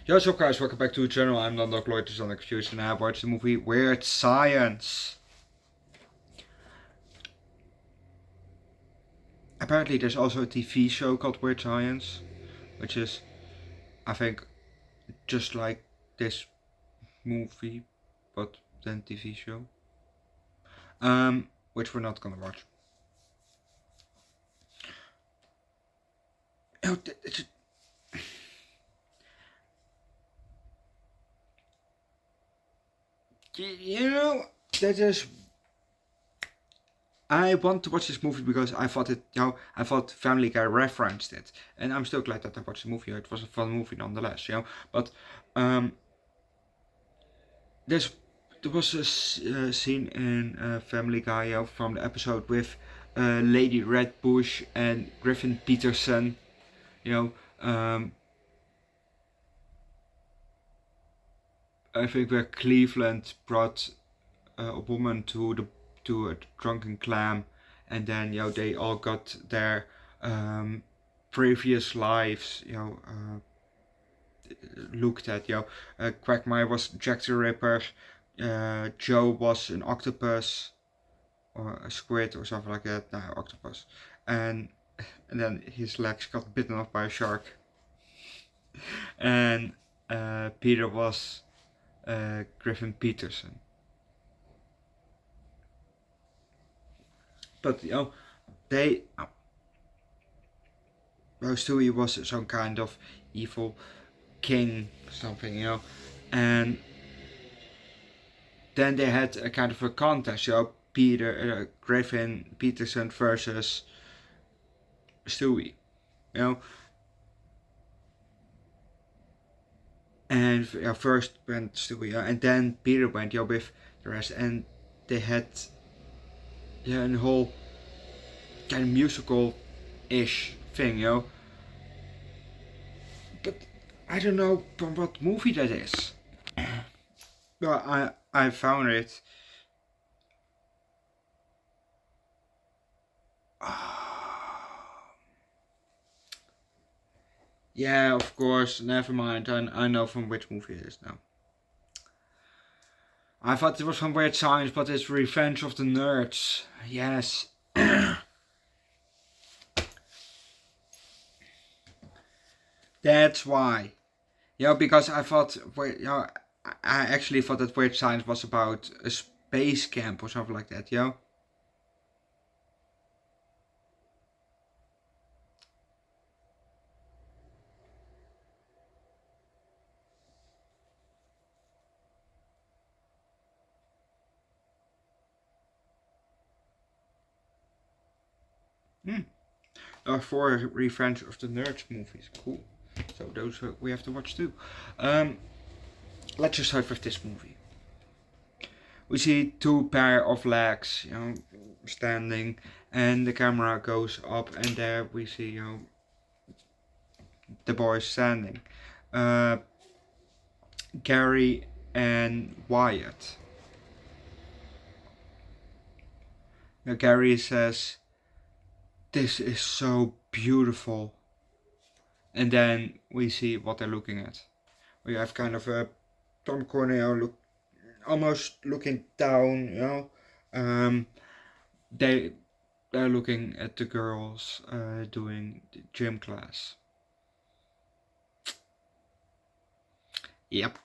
Yo, what's up guys, welcome back to the channel. I'm Underdog Reacts and I have watched the movie Weird Science. Apparently there's also a TV show called Weird Science, which is, I think, just like this movie, but then TV show. Which we're not gonna watch. Oh, you know, that is. I want to watch this movie because I thought I thought Family Guy referenced it, and I'm still glad that I watched the movie. It was a fun movie nonetheless, But there was a scene in Family Guy, from the episode with Lady Redbush and Griffin Peterson, I think where Cleveland brought a woman to a drunken clam, and then they all got their previous lives looked at. Quagmire was Jack the Ripper, Joe was an octopus or a squid or something like that. No, octopus, and then his legs got bitten off by a shark, and Peter was Griffin Peterson. But Stewie was some kind of evil king, something, and then they had a kind of a contest, Griffin Peterson versus Stewie, and first went Stewie, and then Peter went, with the rest, and they had a whole kind of musical-ish thing, But I don't know from what movie that is. Well, I found it. Yeah, of course. Never mind. I know from which movie it is now. I thought it was from Weird Science, but it's Revenge of the Nerds. Yes. That's why. Because I thought, I actually thought that Weird Science was about a space camp or something like that, For Revenge of the Nerds movies. Cool. So those we have to watch too. Let's just start with this movie. We see two pair of legs, standing, and the camera goes up, and there we see, the boys standing. Gary and Wyatt. Now Gary says, "This is so beautiful." And then we see what they're looking at. We have kind of a Tom Cornell almost looking down, they're looking at the girls doing the gym class. Yep.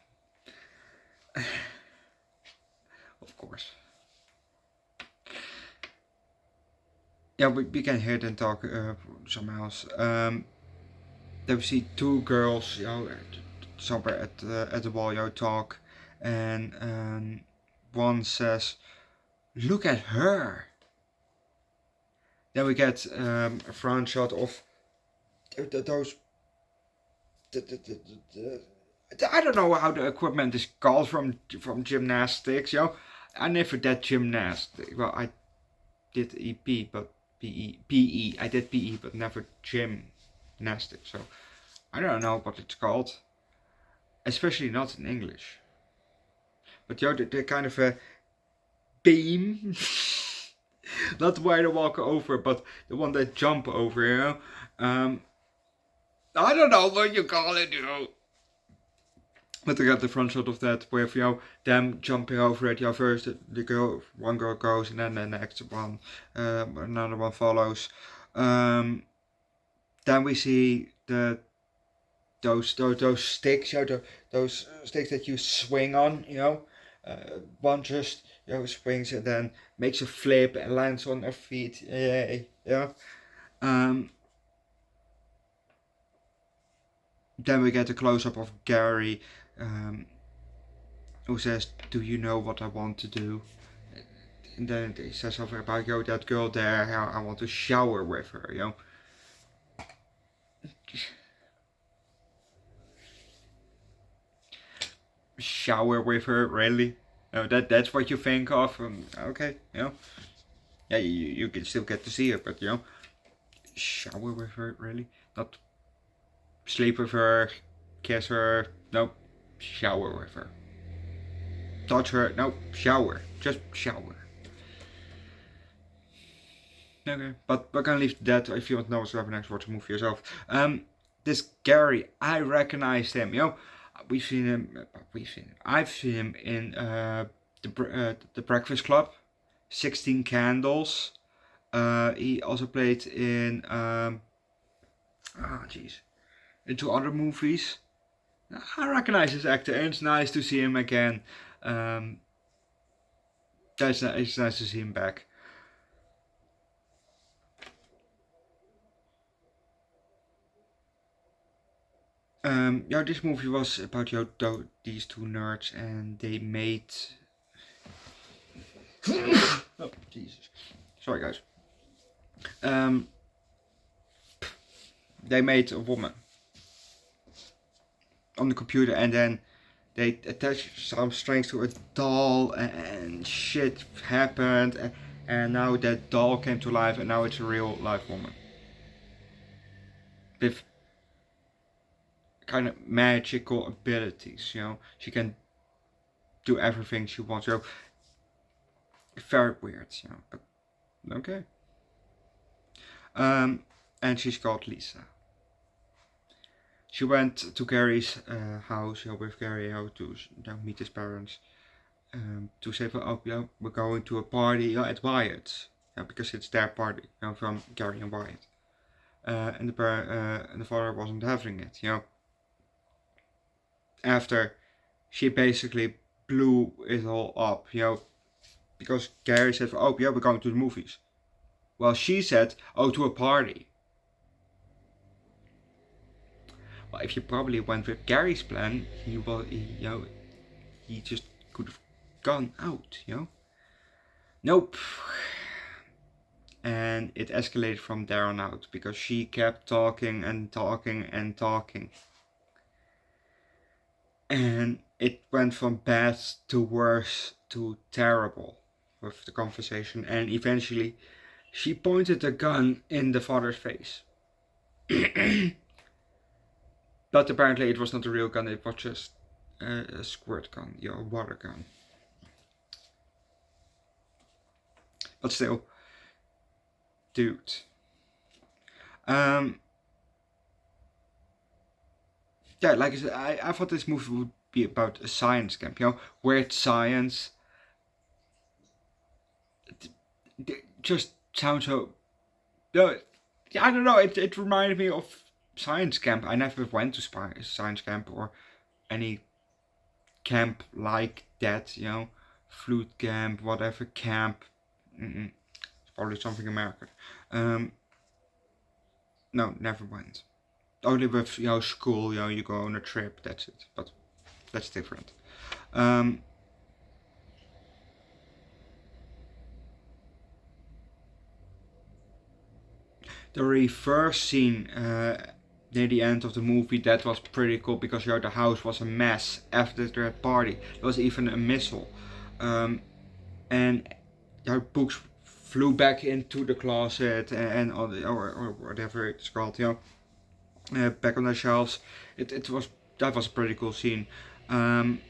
Of course. Yeah, we can hear them talk somewhere else. Then we see two girls, somewhere at the wall, talk, and one says, "Look at her." Then we get a front shot of those. I don't know how the equipment is called from gymnastics, I never did gymnastics. Well, I did EP, but PE. I did PE, but never gymnastics. So I don't know what it's called, especially not in English. But they're kind of a beam, not the way they walk over, but the one that jump over. I don't know what you call it. But I got the front shot of that with them jumping over it. First the girl, one girl goes, and then the next one, another one follows. Then we see those sticks, those sticks that you swing on. One just swings and then makes a flip and lands on her feet. Yeah. Then we get a close up of Gary, who says, "Do you know what I want to do?" And then he says something about that girl there. How I want to shower with her. Shower with her, really? No, that's what you think of. Okay, yeah, you can still get to see her, but shower with her, really? Not sleep with her, kiss her. No, shower with her. Touch her. No, shower. Just shower. Okay, but we're gonna leave that. If you want to know what's happening next, watch the movie yourself. This Gary, I recognized him. We've seen him. I've seen him in the Breakfast Club, 16 Candles. He also played in in 2 other movies. I recognize this actor, and it's nice to see him again. It's nice to see him back. This movie was about these 2 nerds, and they made. Oh Jesus! Sorry, guys. They made a woman on the computer, and then they attached some strings to a doll, and shit happened, and now that doll came to life, and now it's a real life woman with kind of magical abilities. She can do everything she wants. Very weird. But okay. And she's called Lisa. She went to Gary's house, with Gary, to meet his parents, to say, we're going to a party at Wyatt's, because it's their party, from Gary and Wyatt. And the father wasn't having it, After she basically blew it all up, because Gary said, we're going to the movies. Well, she said, to a party. Well, if you probably went with Gary's plan, he just could have gone out, Nope. And it escalated from there on out, because she kept talking and talking and talking. And it went from bad to worse to terrible with the conversation, and eventually she pointed a gun in the father's face. But apparently it was not a real gun, it was just a squirt gun, a water gun. But still, dude. Like I said, I thought this movie would be about a science camp, weird science. It just sounds so. I don't know. It reminded me of science camp. I never went to science camp or any camp like that. Flute camp, whatever camp. It's probably something American. No, never went. Only with school. You go on a trip. That's it. But that's different. The reverse scene near the end of the movie, that was pretty cool, because the house was a mess after that party. There was even a missile, and our books flew back into the closet and or whatever it's called, back on the shelves. That was a pretty cool scene. And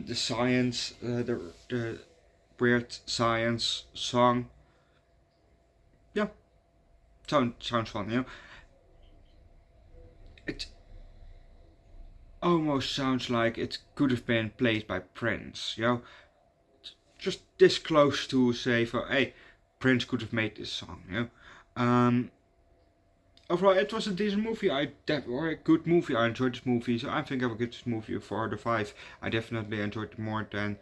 the science, the weird science song. Yeah, sounds fun, almost sounds like it could have been played by Prince, you know? Just this close to say, for, hey, Prince could have made this song, you know? Overall, it was a decent movie. Or a good movie. I enjoyed this movie, so I think I will give this movie a 4 out of 5. I definitely enjoyed it more than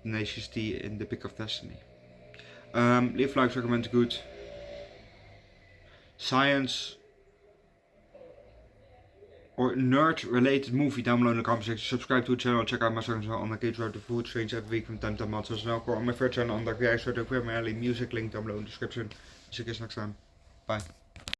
Tenacious D in The Pick of Destiny. Leave likes, recommend good science or nerd-related movie down below in the comment section. Subscribe to the channel, check out my songs on the Kids Road to Food Strange every week from time to months. As well, on my first channel, Underdog Reacts, the Primarily music link down below in the description. See you guys next time. Bye.